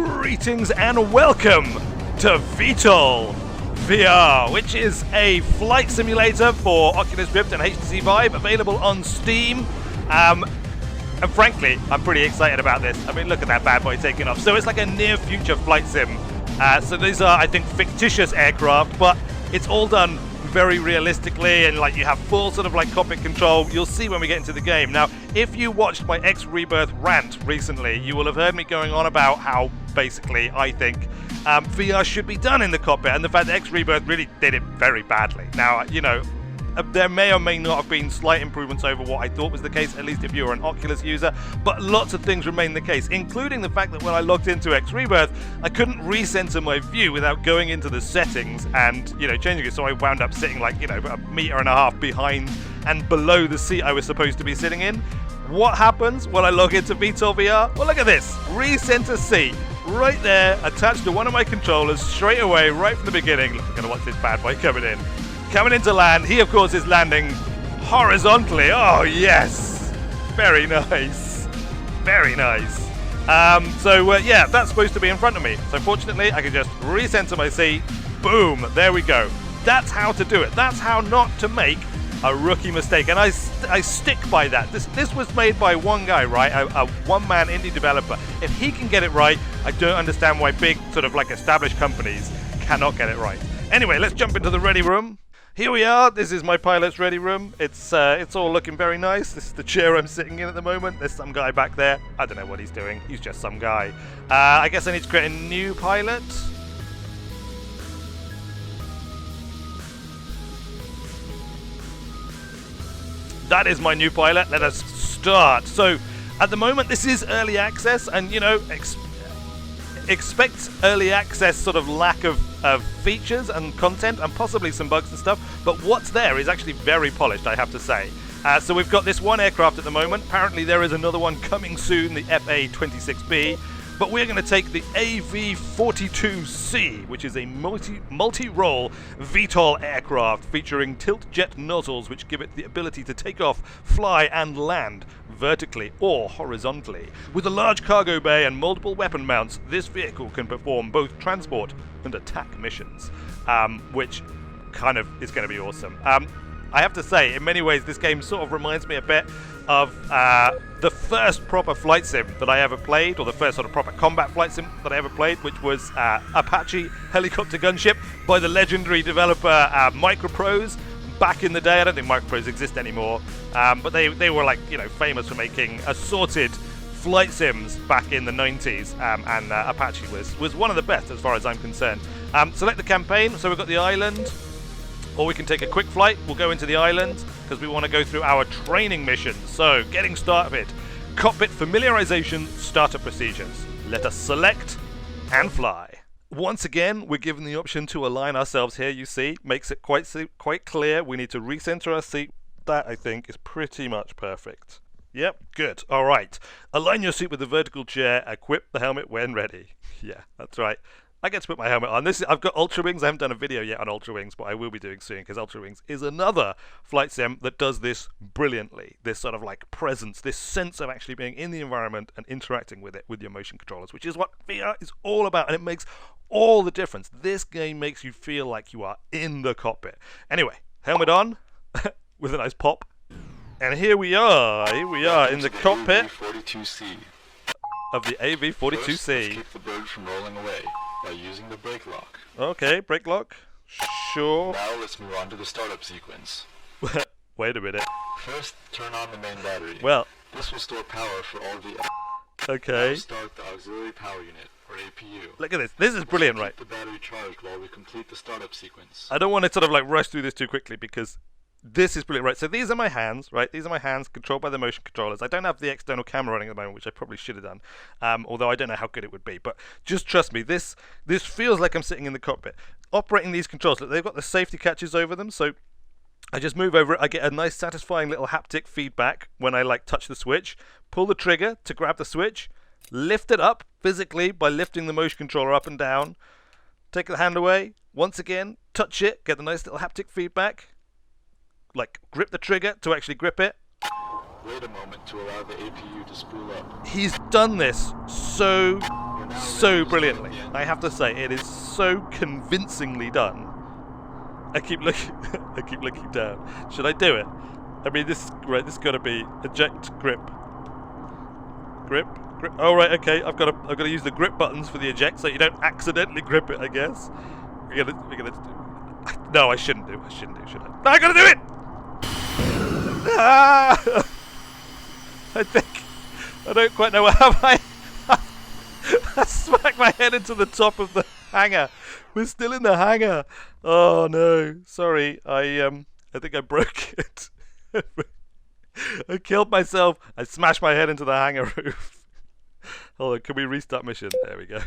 Greetings and welcome to VTOL VR, which is a flight simulator for Oculus Rift and HTC Vive, available on Steam. And frankly, I'm pretty excited about this. I mean, look at that bad boy taking off. So it's like a near-future flight sim. So these are, I think, fictitious aircraft, but it's all done very realistically, and like you have full sort of like cockpit control. You'll see when we get into the game. Now, if you watched my X Rebirth rant recently, you will have heard me going on about how basically I think VR should be done in the cockpit, and the fact that X Rebirth really did it very badly. Now, you know, there may or may not have been slight improvements over what I thought was the case, at least if you were an Oculus user, but lots of things remain the case, including the fact that when I logged into X Rebirth, I couldn't recenter my view without going into the settings and, you know, changing it, so I wound up sitting like, you know, 1.5 meters behind and below the seat I was supposed to be sitting in. What happens when I log into VTOL VR? Well, look at this, recenter seat, right there, attached to one of my controllers, straight away, right from the beginning. Look, I'm going to watch this bad boy coming in. Coming into land, he of course is landing horizontally. Oh yes, very nice, very nice. Yeah, that's supposed to be in front of me. So fortunately, I can just recenter my seat. Boom, there we go. That's how to do it. That's how not to make a rookie mistake. And I stick by that. This was made by one guy, right? A one-man indie developer. If he can get it right, I don't understand why big sort of like established companies cannot get it right. Anyway, let's jump into the ready room. Here we are. This is my pilot's ready room. It's all looking very nice. This is the chair I'm sitting in at the moment. There's some guy back there. I don't know what he's doing. He's just some guy. I guess I need to create a new pilot. That is my new pilot. Let us start. So, at the moment, this is early access, and you know, expect early access sort of lack of features and content and possibly some bugs and stuff, but what's there is actually very polished, I have to say. So we've got this one aircraft at the moment. Apparently there is another one coming soon, the FA-26B, but we're going to take the AV-42C, which is a multi-role VTOL aircraft featuring tilt-jet nozzles which give it the ability to take off, fly and land vertically or horizontally. With a large cargo bay and multiple weapon mounts, this vehicle can perform both transport and attack missions, which kind of is going to be awesome. I have to say, in many ways, this game sort of reminds me a bit of the first proper flight sim that I ever played, or the first sort of proper combat flight sim that I ever played, which was Apache Helicopter Gunship by the legendary developer Microprose. Back in the day, I don't think Microprose exists anymore, but they were like, you know, famous for making assorted flight sims back in the 90s, and Apache was one of the best as far as I'm concerned. Select the campaign, so we've got the island, or we can take a quick flight. We'll go into the island because we want to go through our training mission. So, getting started. Cockpit familiarization startup procedures. Let us select and fly. Once again, we're given the option to align ourselves here, you see. Makes it quite clear. We need to recenter our seat. That, I think, is pretty much perfect. Yep, good. All right. Align your seat with the vertical chair. Equip the helmet when ready. Yeah, that's right. I get to put my helmet on. I've got Ultra Wings. I haven't done a video yet on Ultra Wings, but I will be doing soon, because Ultra Wings is another flight sim that does this brilliantly. This sort of like presence, this sense of actually being in the environment and interacting with it with your motion controllers, which is what VR is all about, and it makes all the difference. This game makes you feel like you are in the cockpit. Anyway, helmet on with a nice pop. And here we are in the cockpit of the AV-42C. Let's keep the bird from rolling away by using the brake lock. Okay, brake lock. Sure. Now let's move on to the startup sequence. Wait a minute. First, turn on the main battery. Well, this will store power for all the... Okay. Now start the auxiliary power unit, or APU. Look at this. This is brilliant, right? Keep the battery charged while we complete the startup sequence. I don't want to sort of like rush through this too quickly, because this is brilliant, right? So these are my hands, right? These are my hands controlled by the motion controllers. I don't have the external camera running at the moment, which I probably should have done, although I don't know how good it would be. But just trust me, this feels like I'm sitting in the cockpit. Operating these controls, look, they've got the safety catches over them, so I just move over it. I get a nice satisfying little haptic feedback when I like touch the switch. Pull the trigger to grab the switch. Lift it up physically by lifting the motion controller up and down. Take the hand away. Once again, touch it. Get the nice little haptic feedback. Like, grip the trigger to actually grip it. Wait a moment to allow the APU to spool up. He's done this so so brilliantly. I have to say, it is so convincingly done. I keep looking. I keep looking down. Should I do it? I mean, this is got to be eject grip. Grip. Oh right, okay. I've got to use the grip buttons for the eject, so you don't accidentally grip it. I guess. We're gonna. No, I shouldn't do. Should I? No, I gotta do it. Ah! I don't quite know how I smacked my head into the top of the hangar. We're still in the hangar. Oh no, sorry. I think I broke it. I killed myself. I smashed my head into the hangar roof. Hold on, can we restart mission? There we go.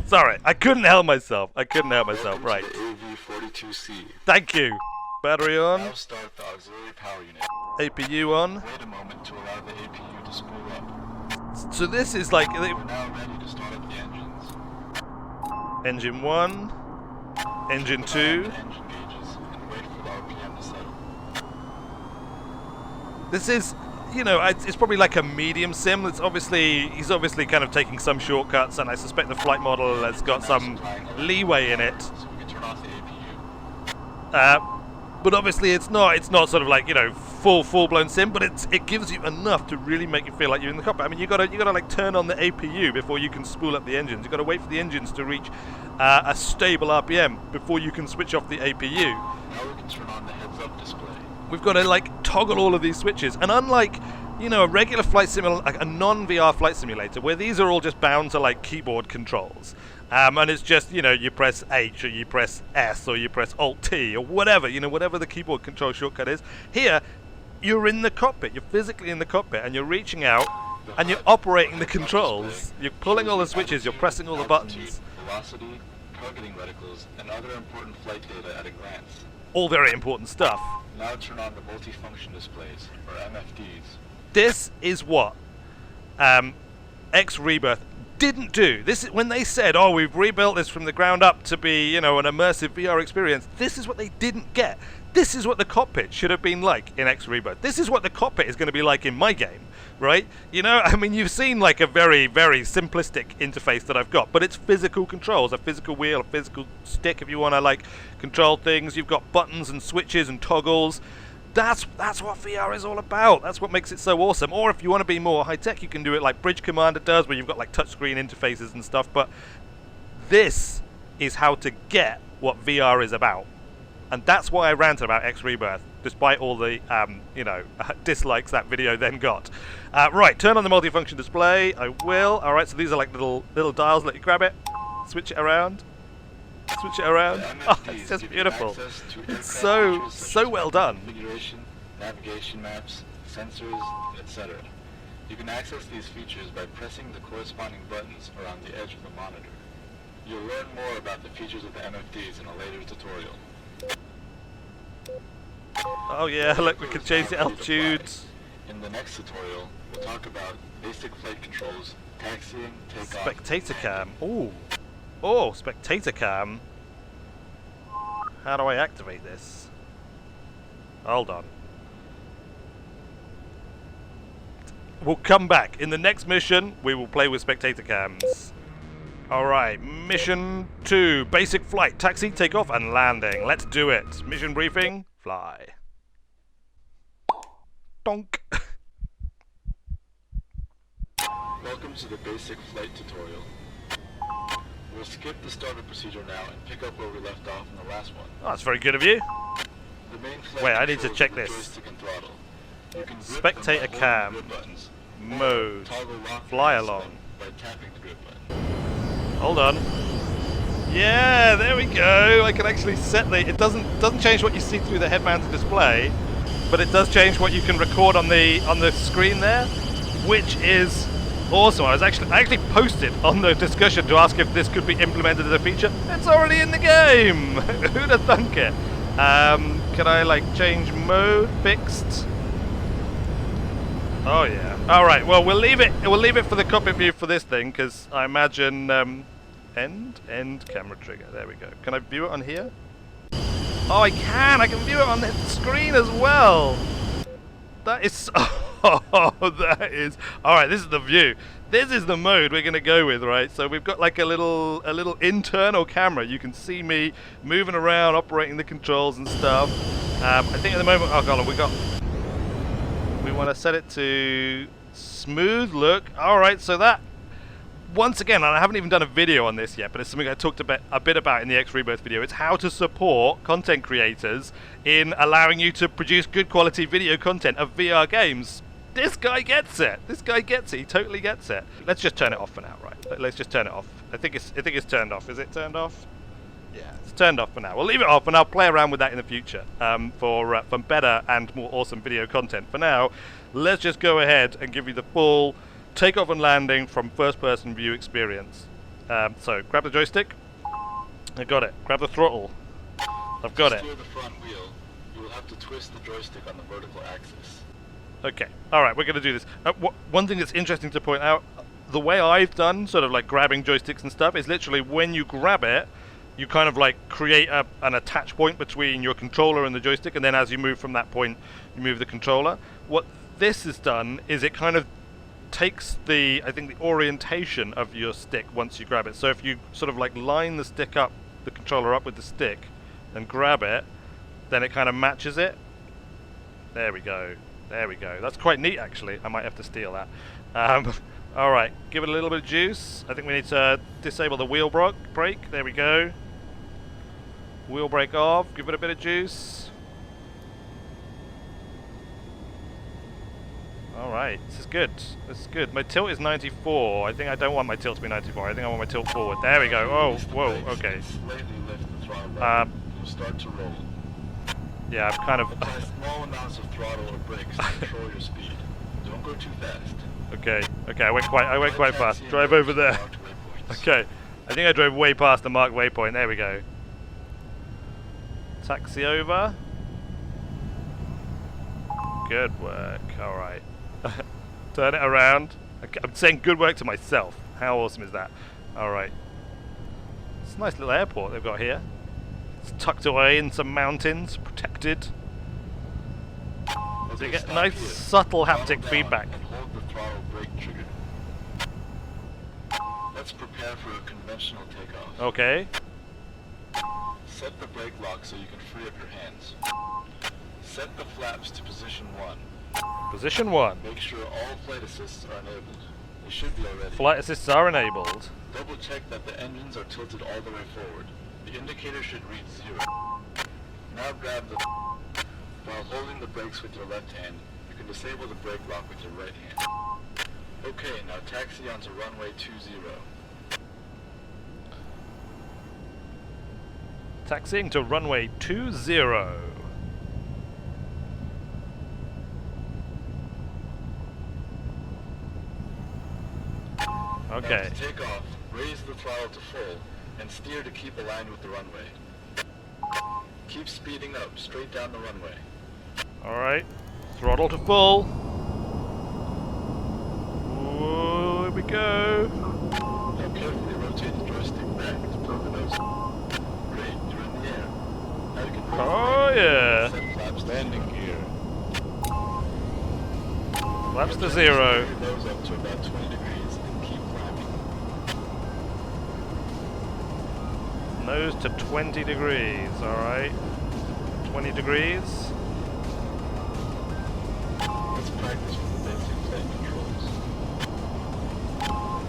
Sorry, I couldn't help myself. Right. AV-42C. Thank you. Battery on. Now start the auxiliary power unit. APU on. Wait a moment to allow the APU to spool up. So this is like We're now ready to start up the engines. engine 1, engine 2. Engine gauges and wait for the RPM to settle. This is, you know, it's probably like a medium sim. He's obviously kind of taking some shortcuts, and I suspect the flight model has got some leeway in it. So we can turn off the APU. But obviously it's not sort of like, you know, full-blown sim, but it gives you enough to really make you feel like you're in the cockpit. I mean, you gotta like turn on the APU before you can spool up the engines. You gotta wait for the engines to reach a stable RPM before you can switch off the APU. Now we can turn on the heads-up display. We've got to like toggle all of these switches, and unlike, you know, a regular flight simulator, like a non-VR flight simulator, where these are all just bound to like keyboard controls. And it's just, you know, you press H or you press S or you press Alt-T or whatever, you know, whatever the keyboard control shortcut is. Here, you're in the cockpit. You're physically in the cockpit and you're reaching out and you're operating the controls. You're pulling all the switches, you're pressing all the buttons. Velocity, targeting reticles, and other important flight data at a glance. All very important stuff. Now turn on the multifunction displays, or MFDs. This is what X Rebirth didn't do. This is when they said, "Oh, we've rebuilt this from the ground up to be, you know, an immersive VR experience." This is what they didn't get. This is what the cockpit should have been like in X Rebirth. This is what the cockpit is going to be like in my game, right? You know, I mean, you've seen like a very, very simplistic interface that I've got, but it's physical controls, a physical wheel, a physical stick if you want to like control things. You've got buttons and switches and toggles. That's what VR is all about. That's what makes it so awesome. Or if you want to be more high-tech, you can do it like Bridge Commander does, where you've got like touchscreen interfaces and stuff. But this is how to get what VR is about. And that's why I ranted about X Rebirth, despite all the, you know, dislikes that video then got. Right, turn on the multifunction display. I will. All right, so these are like little dials. Let you grab it, switch it around. Switch it around. Oh, it's just beautiful. It's so well done. Configuration, navigation maps, sensors, etc. You can access these features by pressing the corresponding buttons around the edge of the monitor. You'll learn more about the features of the MFDs in a later tutorial. Oh yeah, look, we can change the altitudes. In the next tutorial, we'll talk about basic flight controls, taxiing, takeoff, Spectator cam. Ooh. Oh, spectator cam. How do I activate this? Hold on. We'll come back. In the next mission, we will play with spectator cams. Alright, mission 2. Basic flight. Taxi, takeoff, and landing. Let's do it. Mission briefing. Fly. Donk. Welcome to the basic flight tutorial. We'll skip the startup procedure now and pick up where we left off in the last one. Oh, that's very good of you. The main flight Wait, I need to controls check are the this. joystick and throttle. You can grip Spectator them by cam. holding the grip buttons, or Mode. toggle lock Fly and along. them by tapping the grip button. Hold on. Yeah, there we go. I can actually set the. It doesn't change what you see through the head-mounted display, but it does change what you can record on the screen there, which is awesome. I actually posted on the discussion to ask if this could be implemented as a feature. It's already in the game. Who'd have thunk it? Can I like change mode? Fixed. Oh yeah. All right. Well, we'll leave it. We'll leave it for the cockpit view for this thing, because I imagine end camera trigger. There we go. Can I view it on here? Oh, I can. I can view it on the screen as well. That is. Oh, that is all right. This is the view. This is the mode we're gonna go with, right? So we've got like a little internal camera. You can see me moving around, operating the controls and stuff. I think at the moment, oh god, we want to set it to smooth look. All right, so that. Once again, and I haven't even done a video on this yet, but it's something I talked a bit about in the X Rebirth video. It's how to support content creators in allowing you to produce good quality video content of VR games. This guy gets it. This guy gets it. He totally gets it. Let's just turn it off for now, right? Let's just turn it off. I think it's turned off. Is it turned off? Yeah, it's turned off for now. We'll leave it off, and I'll play around with that in the future for better and more awesome video content. For now, let's just go ahead and give you the full takeoff and landing from first-person view experience. So, grab the joystick. I got it. Grab the throttle. I've got it. To steer the front wheel, you will have to twist the joystick on the vertical axis. Okay. All right, we're going to do this. One thing that's interesting to point out, the way I've done, sort of like grabbing joysticks and stuff, is literally when you grab it, you kind of like create an attach point between your controller and the joystick, and then as you move from that point, you move the controller. What this has done is it kind of takes the orientation of your stick once you grab it. So if you sort of like line the controller up with the stick and grab it, then it kind of matches it. There we go. That's quite neat actually. I might have to steal that. Alright, give it a little bit of juice. I think we need to disable the wheel brake. There we go. Wheel brake off, give it a bit of juice. Alright, this is good. My tilt is 94. I think I don't want my tilt to be 94. I think I want my tilt forward. There we go. Oh, whoa, okay. Start to roll. Yeah, I'm kind of... Apply small amounts of throttle or brakes to control your speed. Don't go too fast. Okay, I went quite fast. Drive over there. Okay, I think I drove way past the marked waypoint. There we go. Taxi over. Good work. Alright. Turn it around. I'm saying good work to myself. How awesome is that? Alright. It's a nice little airport they've got here. It's tucked away in some mountains, protected. So you get nice subtle haptic feedback. Hold the throttle brake trigger. Let's prepare for a conventional takeoff. Okay. Set the brake lock so you can free up your hands. Set the flaps to position 1. Position 1. Make sure all flight assists are enabled. They should be already. Flight assists are enabled. Double check that the engines are tilted all the way forward. The indicator should read 0. Now grab the... While holding the brakes with your left hand, you can disable the brake lock with your right hand. Okay, now taxi onto runway 20. Taxiing to runway 20. Okay. Now to take off, raise the throttle to full and steer to keep aligned with the runway. Keep speeding up, straight down the runway. Alright. Throttle to full. Whoa, here we go. Now carefully rotate the joystick back to blow the nose. Great, you're in the air. Now you can Oh yeah. set flaps landing gear. Flaps to 0. Your nose up to about 20 degrees and keep climbing. Nose to 20 degrees, alright. 20 degrees. Let's practice with the basic flight controls.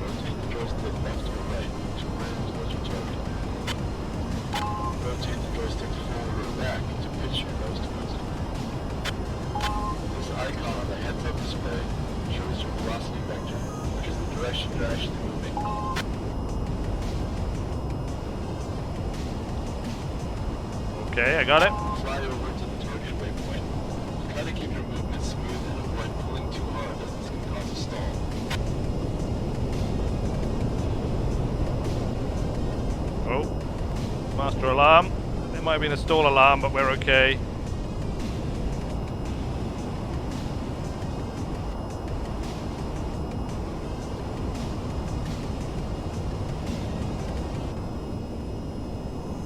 Rotate the joystick left or right to roll towards your target. Rotate the joystick forward or back to pitch your nose towards it. This icon on the heads-up display shows your velocity vector, which is the direction you're actually moving. Okay, I got it. Fly over to the target waypoint. Try to keep your movement smooth and avoid pulling too hard as this can cause a stall. Oh. Master alarm. There might have been a stall alarm, but we're okay.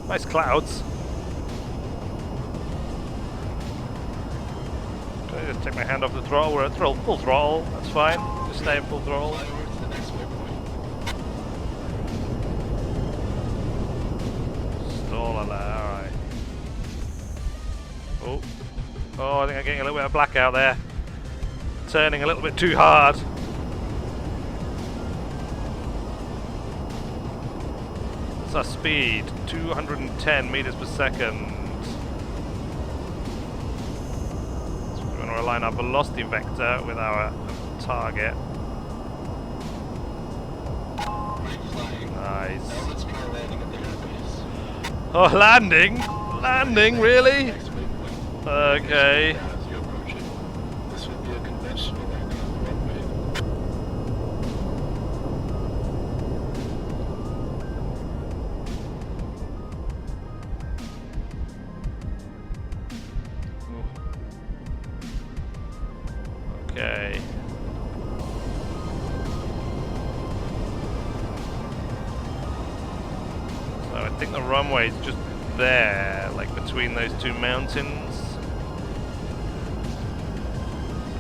Nice clouds. just take my hand off the throttle. We're at full throttle. That's fine. Just stay at full throttle. Fly over to the next waypoint. Stall on that. All right. Oh, I think I'm getting a little bit of blackout there. Turning a little bit too hard. That's our speed, 210 meters per second. So we're going to align our velocity vector with our target. Nice. Now let's try landing at the airbase. Oh, landing? Landing, really? Next waypoint. Okay. As you approach it. This would be a conventional landing on the runway. Okay. So I think the runway's just there, like between those two mountains.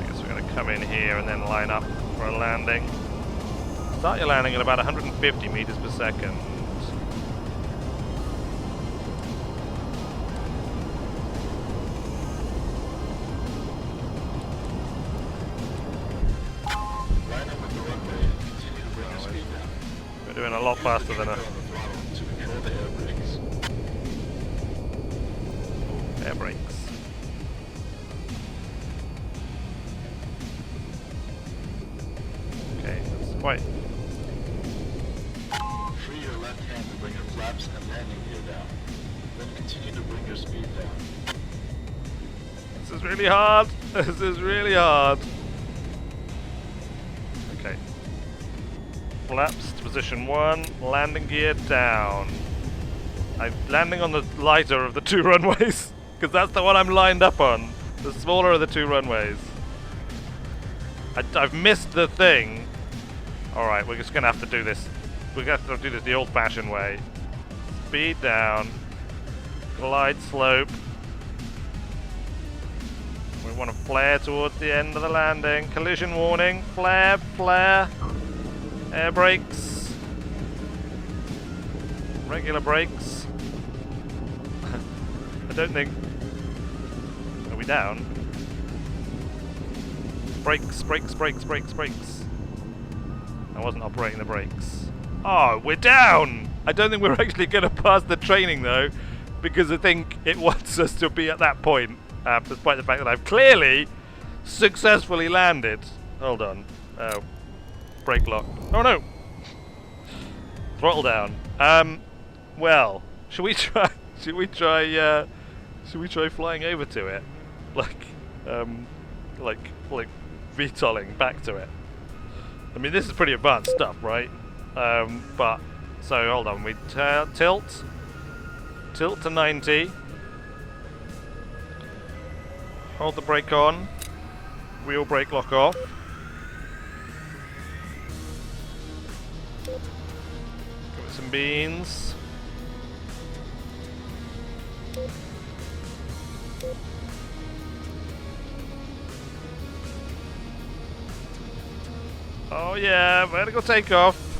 I guess we're going to come in here and then line up for a landing. Start your landing at about 150 meters per second. Line up with the runway and continue to bring your speed down. We're doing a lot faster than Use the finger on the throttle to control the air brakes. air brakes. Okay, that's quite. Free your left hand to bring your flaps and landing gear down. Then continue to bring your speed down. This is really hard. This is really hard. Okay. Flaps to position 1, landing gear down. I'm landing on the lighter of the two runways, because that's the one I'm lined up on. The smaller of the two runways. I've missed the thing. Alright, we're just going to have to do this. We're going to have to do this the old-fashioned way. Speed down. Glide slope. We want to flare towards the end of the landing. Collision warning. Flare, flare. Air brakes. Regular brakes. I don't think... Are we down? Brakes, brakes, brakes, brakes, brakes. I wasn't operating the brakes. Oh, we're down! I don't think we're actually going to pass the training though, because I think it wants us to be at that point, despite the fact that I've clearly successfully landed. Hold on. Oh. Brake lock. Oh no! Throttle down. Well, should we try flying over to it? Like VTOLing back to it. I mean, this is pretty advanced stuff, right? But, so hold on, we tilt to 90, hold the brake on, wheel brake lock off, give it some beans, oh yeah, vertical takeoff.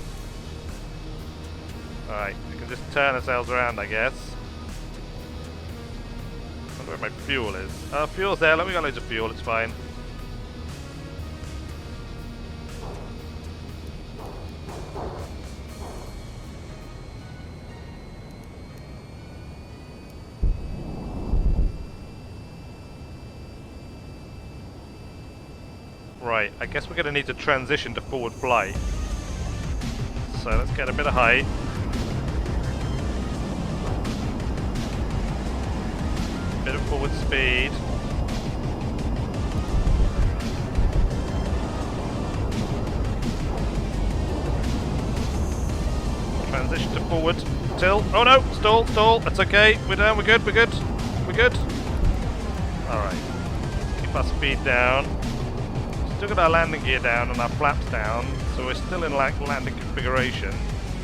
Alright, we can just turn ourselves around, I guess. I wonder where my fuel is. Fuel's there, look, we got loads of fuel, it's fine. Right, I guess we're going to need to transition to forward flight. So let's get a bit of height. Bit of forward speed. Transition to forward. Tilt. Oh no! Stall, stall. That's okay. We're down. We're good. We're good. We're good. Alright. Keep our speed down. Still got our landing gear down and our flaps down, so we're still in like landing configuration.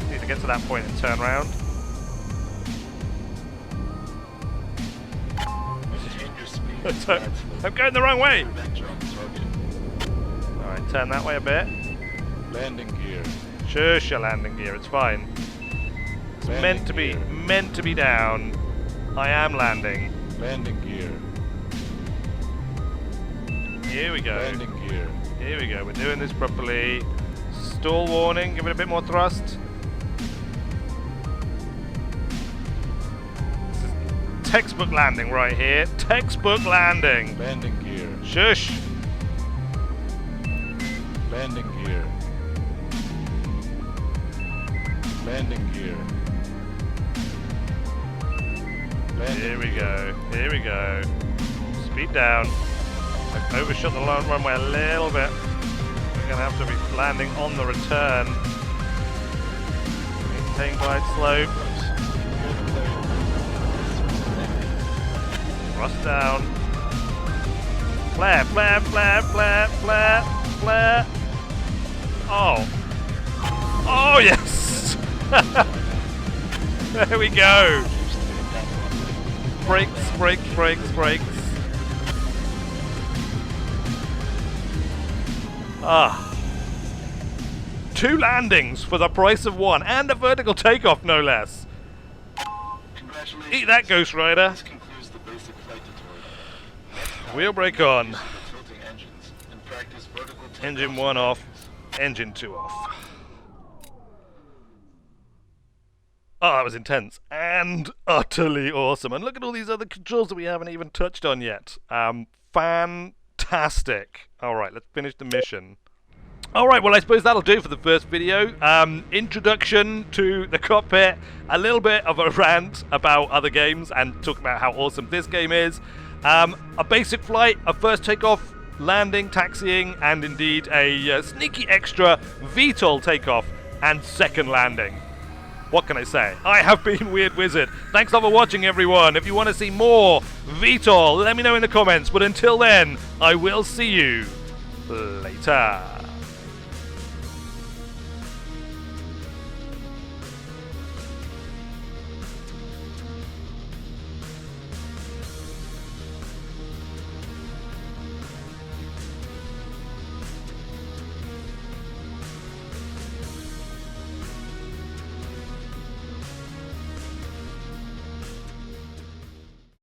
Need to get to that point and turn around. I'm going the wrong way. Vector on the target. Alright, turn that way a bit. Landing gear. Shush your landing gear, it's fine. It's meant to be down. I am landing. Landing gear. Here we go. Landing gear. Here we go. We're doing this properly. Stall warning. Give it a bit more thrust. This is textbook landing right here. Textbook landing. Landing gear. Shush. Landing gear. Landing gear. Landing Here we go. Here we go. Speed down. I've overshot the runway a little bit. We're going to have to be landing on the return. Maintain glide slope. Thrust down. Flare, flare, flare, flare, flare, flare. Oh. Oh, yes! There we go. Brakes, brakes, brakes, brakes. Ah. 2 landings for the price of 1, and a vertical takeoff, no less. Congratulations. Eat that, Ghost Rider. This concludes the basic flight tutorial. Wheel brake on. Use the tilting engines and practice vertical takeoffs Engine and 1 off. landings. Engine 2 off. Oh, that was intense and utterly awesome. And look at all these other controls that we haven't even touched on yet. Fantastic. All right, let's finish the mission. All right, well, I suppose that'll do for the first video. Introduction to the cockpit, a little bit of a rant about other games and talk about how awesome this game is. A basic flight, a first takeoff, landing, taxiing, and indeed a sneaky extra VTOL takeoff and second landing. What can I say? I have been Weird Wizard. Thanks a lot for watching, everyone. If you want to see more VTOL, let me know in the comments. But until then, I will see you later.